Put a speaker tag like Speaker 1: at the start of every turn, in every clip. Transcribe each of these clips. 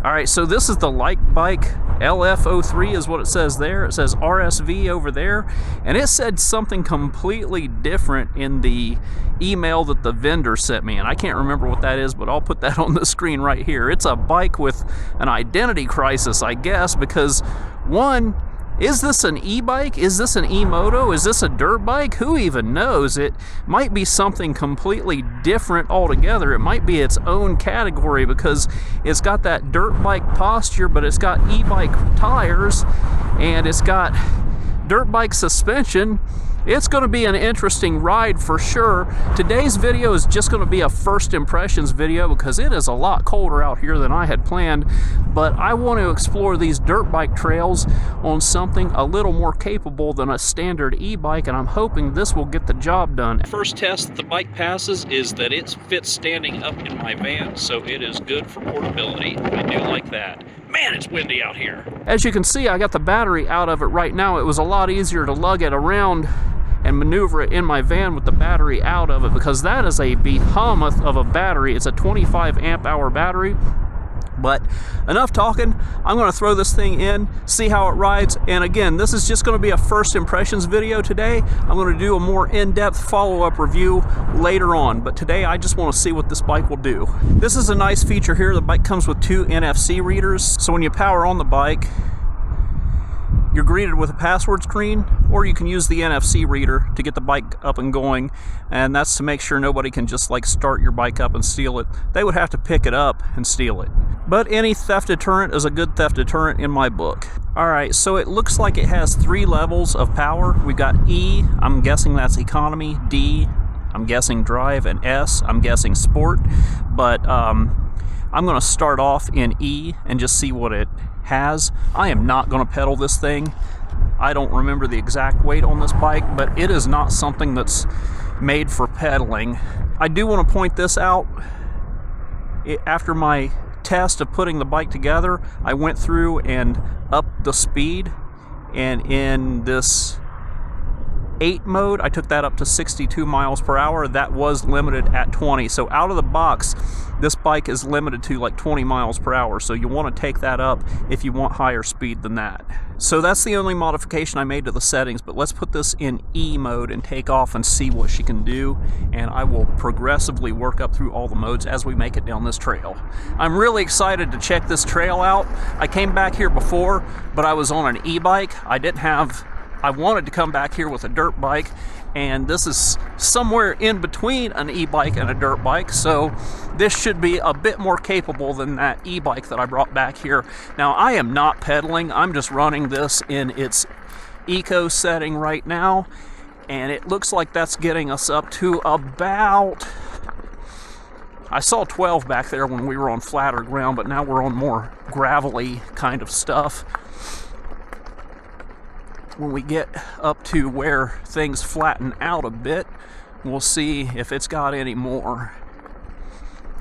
Speaker 1: All right, so this is the LikeBike LF03 is what it says there. It says RSV over there, and it said something completely different in the email that the vendor sent me, and I can't remember what that is, but I'll put that on the screen right here. It's a bike with an identity crisis, I guess, because one, is this an e-bike? Is this an Emoto? Is this a dirt bike? Who even knows? It might be something completely different altogether. It might be its own category because it's got that dirt bike posture, but it's got e-bike tires and it's got dirt bike suspension. It's going to be an interesting ride for sure. Today's video is just going to be a first impressions video because it is a lot colder out here than I had planned, but I want to explore these dirt bike trails on something a little more capable than a standard e-bike, and I'm hoping this will get the job done. First test the bike passes is that it fits standing up in my van, so it is good for portability. I do like that. Man, it's windy out here. As you can see, I got the battery out of it right now. It was a lot easier to lug it around and maneuver it in my van with the battery out of it because that is a behemoth of a battery. It's a 25 amp hour battery. But enough talking, I'm going to throw this thing in, see how it rides, and again, this is just going to be a first impressions video today. I'm going to do a more in-depth follow-up review later on, but today I just want to see what this bike will do. This is a nice feature here. The bike comes with 2 NFC readers, so when you power on the bike, you're greeted with a password screen, or you can use the NFC reader to get the bike up and going, and that's to make sure nobody can just like start your bike up and steal it. They would have to pick it up and steal it. But any theft deterrent is a good theft deterrent in my book. Alright, so it looks like it has 3 levels of power. We've got E, I'm guessing that's economy, D, I'm guessing drive, and S, I'm guessing sport, but I'm going to start off in E and just see what it has. I am not going to pedal this thing. I don't remember the exact weight on this bike, but it is not something that's made for pedaling. I do want to point this out. After my test of putting the bike together, I went through and upped the speed, and in this 8 mode, I took that up to 62 miles per hour. That was limited at 20. So out of the box, this bike is limited to like 20 miles per hour. So you want to take that up if you want higher speed than that. So that's the only modification I made to the settings, but let's put this in E mode and take off and see what she can do. And I will progressively work up through all the modes as we make it down this trail. I'm really excited to check this trail out. I came back here before, but I was on an e-bike. I wanted to come back here with a dirt bike, and this is somewhere in between an e-bike and a dirt bike, so this should be a bit more capable than that e-bike that I brought back here. Now, I am not pedaling. I'm just running this in its eco setting right now, and it looks like that's getting us up to about... I saw 12 back there when we were on flatter ground, but now we're on more gravelly kind of stuff. When we get up to where things flatten out a bit, we'll see if it's got any more.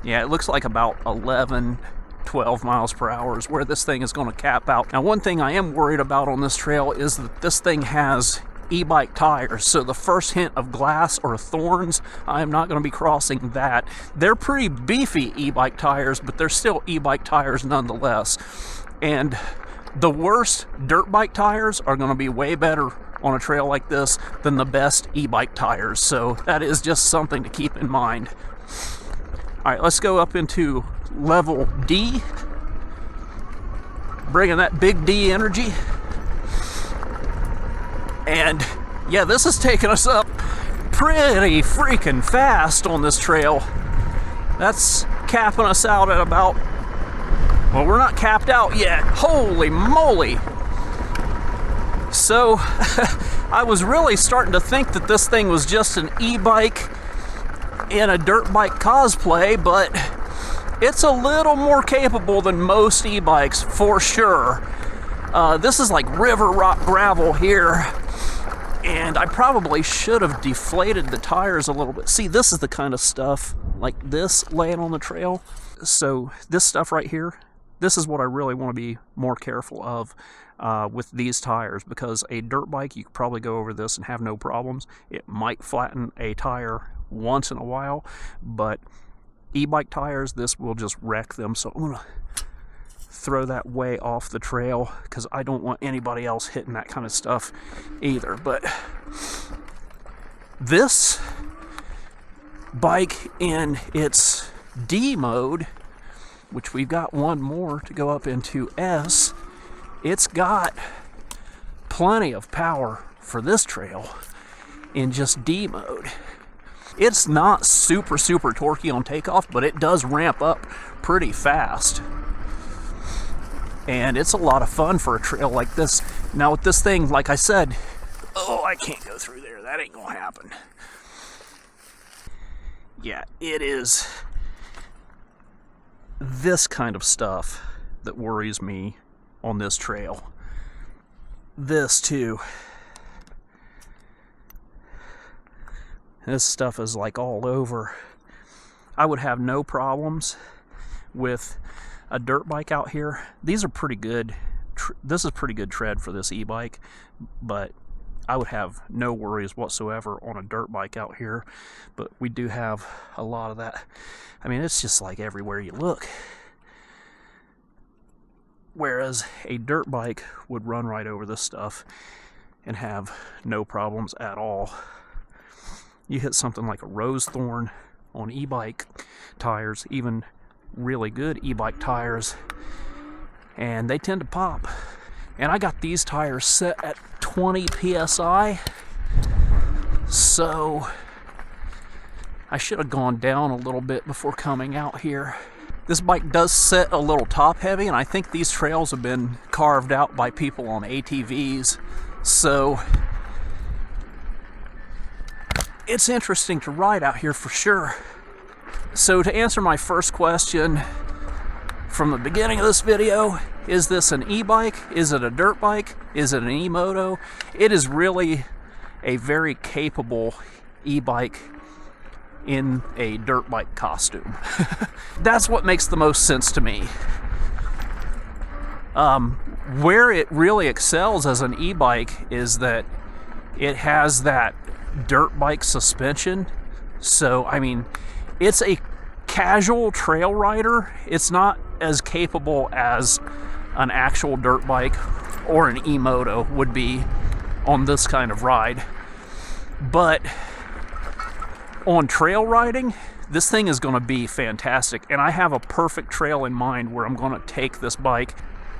Speaker 1: Yeah, it looks like about 11, 12 miles per hour is where this thing is going to cap out. Now, one thing I am worried about on this trail is that this thing has e-bike tires, so the first hint of glass or thorns, I am not going to be crossing that. They're pretty beefy e-bike tires, but they're still e-bike tires nonetheless. And the worst dirt bike tires are going to be way better on a trail like this than the best e-bike tires, so that is just something to keep in mind. Alright, let's go up into level D, bringing that big D energy, and yeah, this is taking us up pretty freaking fast on this trail. That's capping us out at about... well, we're not capped out yet. Holy moly! So, I was really starting to think that this thing was just an e-bike in a dirt bike cosplay, but it's a little more capable than most e-bikes, for sure. This is like river rock gravel here, and I probably should have deflated the tires a little bit. See, this is the kind of stuff like this laying on the trail. So, this stuff right here, this is what I really want to be more careful of with these tires, because a dirt bike, you could probably go over this and have no problems. It might flatten a tire once in a while, but e-bike tires, this will just wreck them. So I'm going to throw that way off the trail because I don't want anybody else hitting that kind of stuff either. But this bike in its D mode, which we've got one more to go up into S, it's got plenty of power for this trail in just D mode. It's not super torquey on takeoff, but it does ramp up pretty fast. And it's a lot of fun for a trail like this. Now with this thing, like I said, oh, I can't go through there. That ain't gonna happen. Yeah, it is this kind of stuff that worries me on this trail. This too. This stuff is like all over. I would have no problems with a dirt bike out here. These are pretty good. This is pretty good tread for this e-bike, but I would have no worries whatsoever on a dirt bike out here. But we do have a lot of that. I mean, it's just like everywhere you look. Whereas a dirt bike would run right over this stuff and have no problems at all. You hit something like a rose thorn on e-bike tires, even really good e-bike tires, and they tend to pop. And I got these tires set at 20 psi, so I should have gone down a little bit before coming out here. This bike does set a little top heavy, and I think these trails have been carved out by people on ATVs, so it's interesting to ride out here for sure. So to answer my first question from the beginning of this video, is this an e-bike? Is it a dirt bike? Is it an Emoto? It is really a very capable e-bike in a dirt bike costume. That's what makes the most sense to me. Where it really excels as an e-bike is that it has that dirt bike suspension. So I mean, it's a casual trail rider. It's not as capable as an actual dirt bike or an Emoto would be on this kind of ride, but on trail riding, this thing is going to be fantastic. And I have a perfect trail in mind where I'm going to take this bike.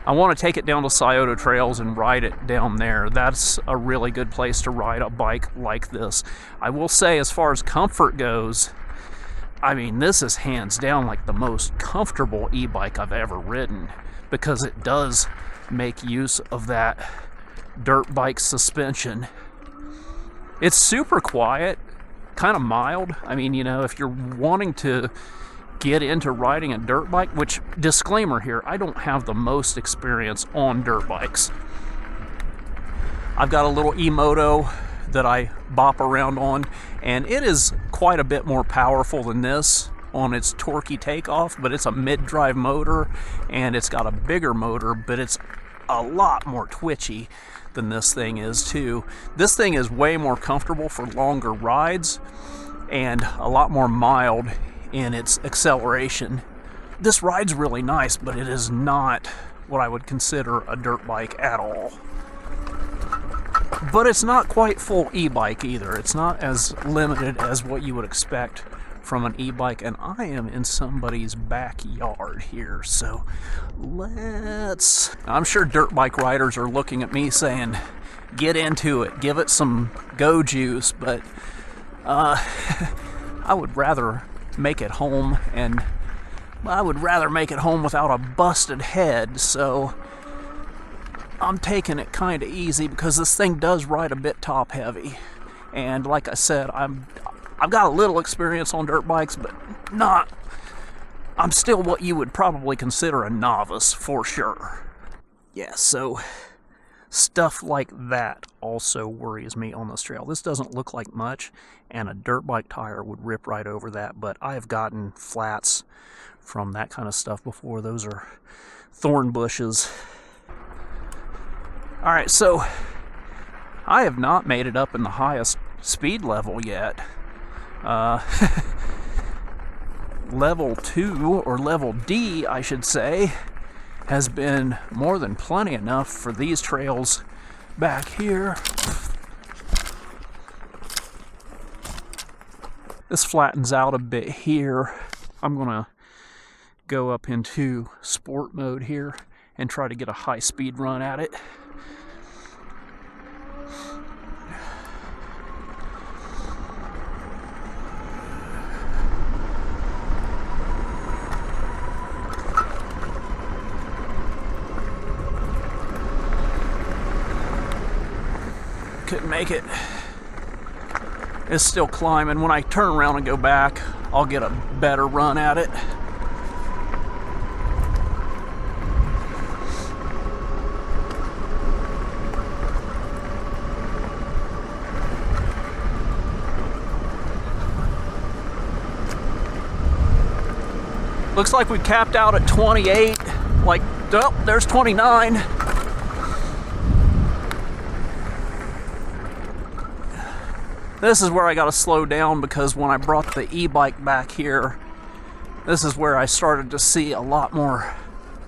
Speaker 1: I want to take it down to Scioto Trails and ride it down there. That's a really good place to ride a bike like this. I will say, as far as comfort goes, I mean, this is hands down like the most comfortable e-bike I've ever ridden, because it does make use of that dirt bike suspension. It's super quiet, kind of mild. I mean, you know, if you're wanting to get into riding a dirt bike, which, disclaimer here, I don't have the most experience on dirt bikes. I've got a little Emoto that I bop around on, and it is quite a bit more powerful than this on its torquey takeoff, but it's a mid-drive motor, and it's got a bigger motor, but it's a lot more twitchy than this thing is too. This thing is way more comfortable for longer rides and a lot more mild in its acceleration. This ride's really nice, but it is not what I would consider a dirt bike at all. But it's not quite full e-bike either. It's not as limited as what you would expect from an e-bike, and I am in somebody's backyard here, so I'm sure dirt bike riders are looking at me saying, get into it, give it some go juice, but I would rather make it home, and I would rather make it home without a busted head, so I'm taking it kind of easy because this thing does ride a bit top heavy. And like I said, I've got a little experience on dirt bikes, but I'm still what you would probably consider a novice for sure. Yeah, so stuff like that also worries me on this trail. This doesn't look like much, and a dirt bike tire would rip right over that, but I've gotten flats from that kind of stuff before. Those are thorn bushes. All right, so I have not made it up in the highest speed level yet. Level 2, or level D, I should say, has been more than plenty enough for these trails back here. This flattens out a bit here. I'm gonna go up into sport mode here and try to get a high speed run at it. Couldn't make it. It's still climbing. When I turn around and go back, I'll get a better run at it. Looks like we capped out at 28. Like, oh, there's 29. This is where I gotta slow down, because when I brought the e-bike back here, this is where I started to see a lot more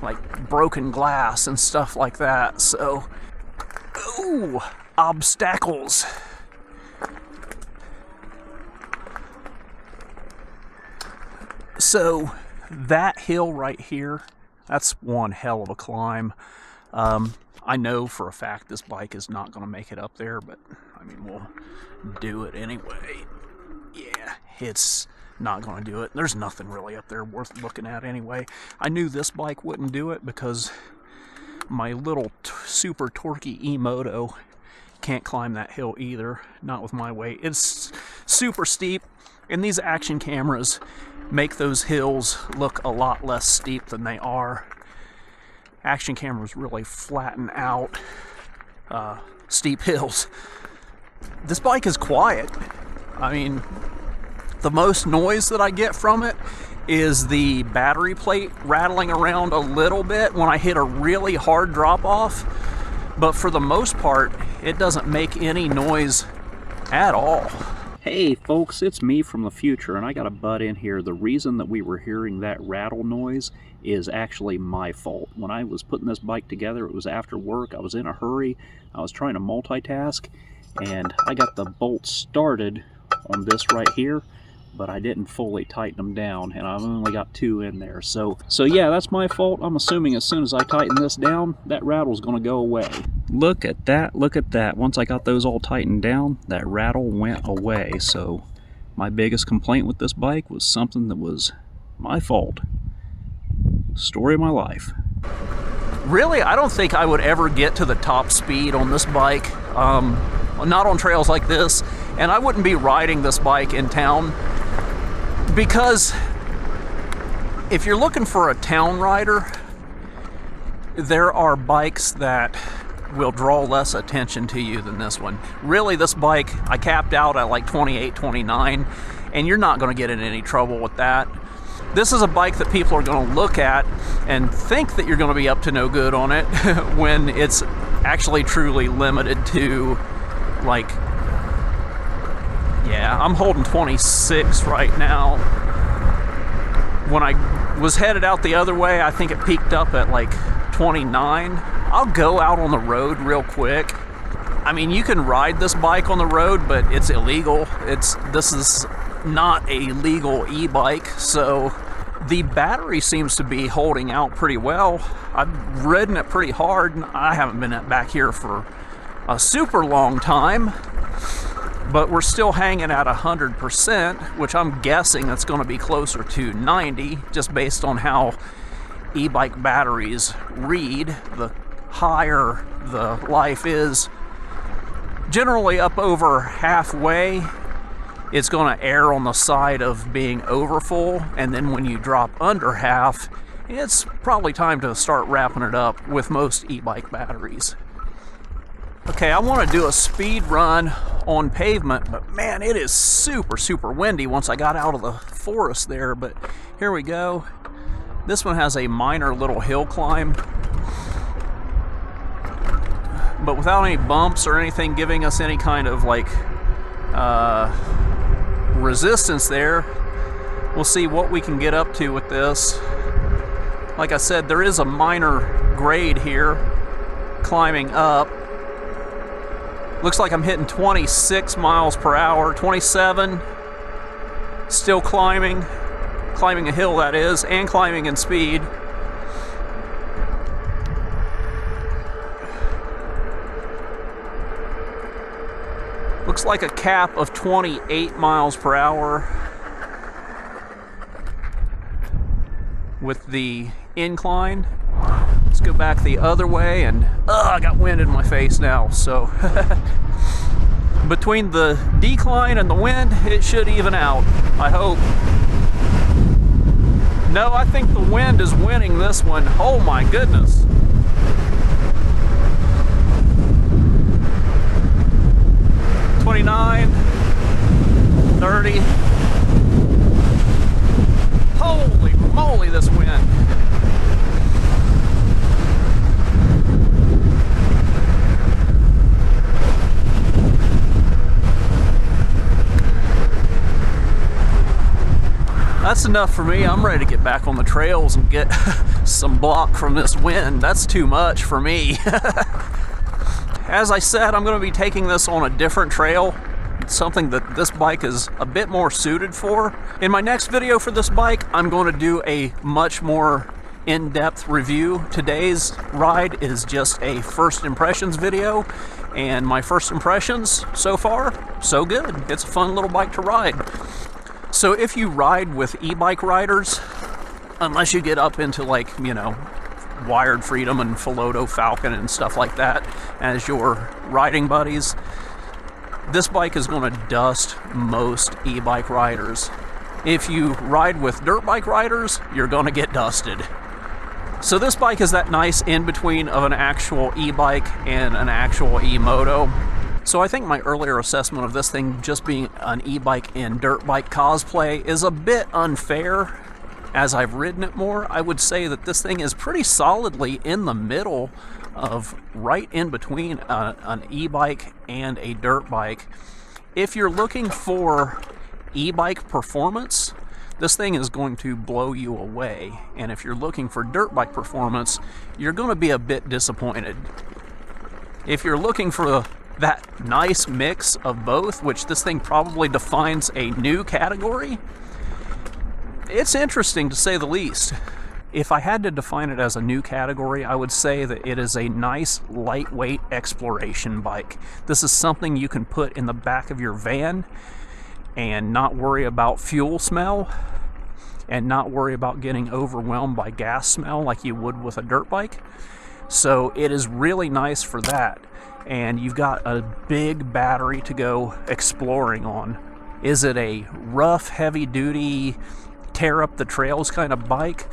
Speaker 1: like broken glass and stuff like that. So, ooh, obstacles. So that hill right here, that's one hell of a climb. I know for a fact this bike is not going to make it up there, but I mean, we'll do it anyway. Yeah, it's not going to do it. There's nothing really up there worth looking at anyway. I knew this bike wouldn't do it because my little super torquey Emoto can't climb that hill either, not with my weight. It's super steep, and these action cameras make those hills look a lot less steep than they are. Action cameras really flatten out steep hills. This bike is quiet. I mean, the most noise that I get from it is the battery plate rattling around a little bit when I hit a really hard drop off, but for the most part, it doesn't make any noise at all. Hey folks, it's me from the future, and I gotta butt in here. The reason that we were hearing that rattle noise is actually my fault. When I was putting this bike together, it was after work, I was in a hurry, I was trying to multitask, and I got the bolts started on this right here, but I didn't fully tighten them down, and I've only got 2 in there. So yeah, that's my fault. I'm assuming as soon as I tighten this down, that rattle's gonna go away. Look at that, look at that. Once I got those all tightened down, that rattle went away. So my biggest complaint with this bike was something that was my fault. Story of my life. Really, I don't think I would ever get to the top speed on this bike. Not on trails like this, and I wouldn't be riding this bike in town, because if you're looking for a town rider, there are bikes that will draw less attention to you than this one. Really, this bike, I capped out at like 28, 29, and you're not going to get in any trouble with that. This is a bike that people are going to look at and think that you're going to be up to no good on it when it's actually truly limited to, like, yeah, I'm holding 26 right now. When I was headed out the other way, I think it peaked up at like 29. I'll go out on the road real quick. I mean, you can ride this bike on the road, but it's illegal. This is not a legal e-bike, so the battery seems to be holding out pretty well. I've ridden it pretty hard, and I haven't been back here for a super long time, but we're still hanging at 100%, which I'm guessing it's going to be closer to 90, just based on how e-bike batteries read. The higher the life is, generally up over halfway, it's going to err on the side of being overfull, and then when you drop under half, it's probably time to start wrapping it up with most e-bike batteries. Okay, I want to do a speed run on pavement, but man, it is super, super windy once I got out of the forest there, but here we go. This one has a minor little hill climb, but without any bumps or anything giving us any kind of like resistance there. We'll see what we can get up to with this. Like I said, there is a minor grade here climbing up. Looks like I'm hitting 26 miles per hour, 27. Still climbing a hill, that is, and climbing in speed. Looks like a cap of 28 miles per hour with the incline. Let's go back the other way, and I got wind in my face now, so between the decline and the wind, it should even out, I hope. No, I think the wind is winning this one. Oh my goodness. $29, $30. Holy moly, this wind. That's enough for me. I'm ready to get back on the trails and get some block from this wind. That's too much for me. As I said, I'm going to be taking this on a different trail, something that this bike is a bit more suited for. In my next video for this bike, I'm going to do a much more in-depth review. Today's ride is just a first impressions video, and my first impressions so far, so good. It's a fun little bike to ride. So if you ride with e-bike riders, unless you get up into, like, you know, Wired Freedom and Philoto Falcon and stuff like that as your riding buddies, this bike is going to dust most e-bike riders. If you ride with dirt bike riders, you're going to get dusted. So this bike is that nice in-between of an actual e-bike and an actual Emoto. So I think my earlier assessment of this thing just being an e-bike in dirt bike cosplay is a bit unfair. As I've ridden it more, I would say that this thing is pretty solidly in the middle of right in between an e-bike and a dirt bike. If you're looking for e-bike performance, this thing is going to blow you away. And if you're looking for dirt bike performance, you're going to be a bit disappointed. If you're looking for that nice mix of both, which this thing probably defines a new category, it's interesting to say the least. If I had to define it as a new category, I would say that it is a nice, lightweight exploration bike. This is something you can put in the back of your van and not worry about fuel smell and not worry about getting overwhelmed by gas smell like you would with a dirt bike. So it is really nice for that. And you've got a big battery to go exploring on. Is it a rough, heavy-duty, tear up the trails kind of bike?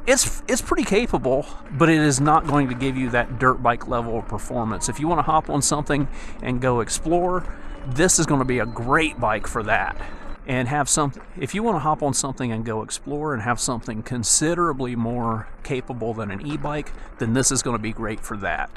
Speaker 1: It's pretty capable, but it is not going to give you that dirt bike level of performance. If you want to hop on something and go explore, this is going to be a great bike for that. And have some, if you want to hop on something and go explore and have something considerably more capable than an e-bike, then this is going to be great for that.